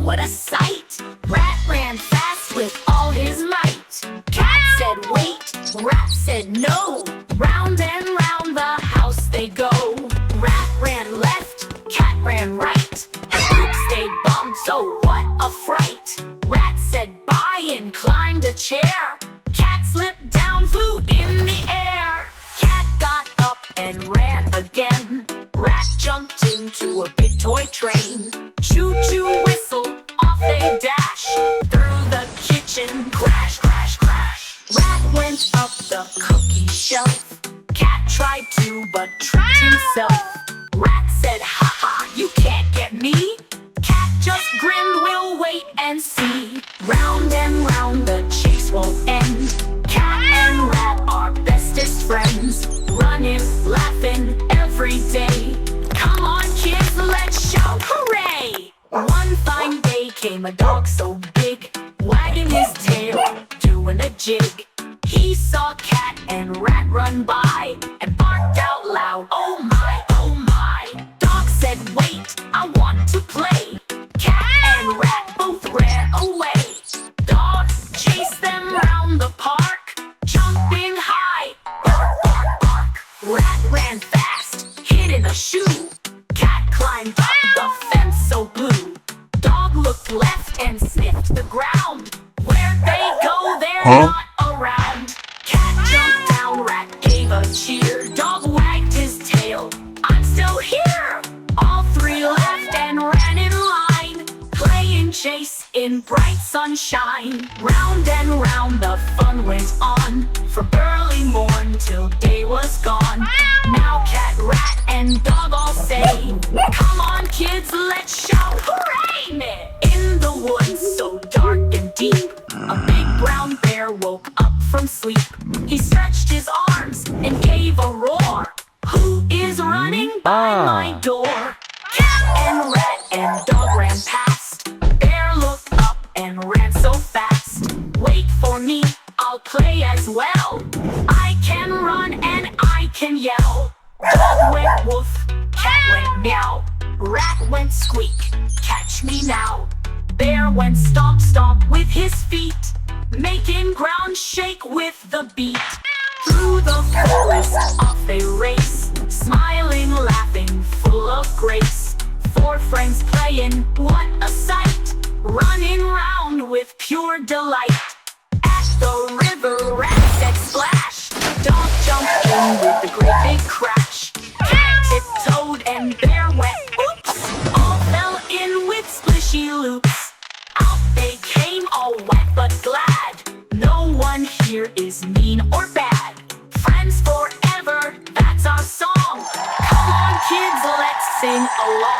what a sight! Rat ran fast with all his might. Cat said wait, rat said no. Round and round the house they go. Rat ran left, cat ran right. Oops, they bumped, so what a fright! Rat said bye and climbed a chair. Cat slipped down, flew in the air. Cat got up and ran again. Rat jumped into a big toy train. Choo-choo whistle, off they dash. Through the kitchen, crash, crash, crash. Rat went up the cookie shelf. Cat tried to, but tripped himself. Rat said, ha ha, you can't get me. Cat just grinned, we'll wait and see. Round and round the chase won't end. Cat and rat are bestest friends. Running, laughing every day. Come on kids, let's shout hooray! One fine day came a dog so big, wagging his tail, doing a jig. He saw cat and rat run by, and barked out loud, oh my, oh my. Dog said wait, I want to play. Cat and rat both ran away. Dog chased them round the park, jumping high, bark, bark, bark. Rat ran fast, hid in a shoe. Cat climbed up the fence so blue. Dog looked left and sniffed the ground. Where'd they go? They're not around. Cat jumped down, rat gave a cheer. Dog wagged his tail, I'm still here. All three laughed and ran in line, playing chase in bright sunshine. Round and round the fun went on, from early morn till day was gone. Now cat, rat, and dog all say, come on kids, let's shout hooray! In the woods so dark and deep, a big brown bear woke up from sleep. He stretched his arms and gave a roar. Who is running by my door? Cat and rat and dog ran past. Bear looked up and ran so fast. Wait for me, I'll play as well. I can run and I can yell. Dog went woof, cat went meow. Rat went squeak, catch me now. Bear went stomp stomp with his feet, making ground shake with the beat. Through the forest off they race, smiling, laughing, full of grace. Four friends playing, what a sight, running round with pure delight. At the river, rat said splash. Dog jumped in with a great big crash. Cat tiptoed and bear went oops. All fell in with splishy loops. Out they came all wet but glad. No one here is mean or bad. Friends forever, that's our song. Come on kids, let's sing along.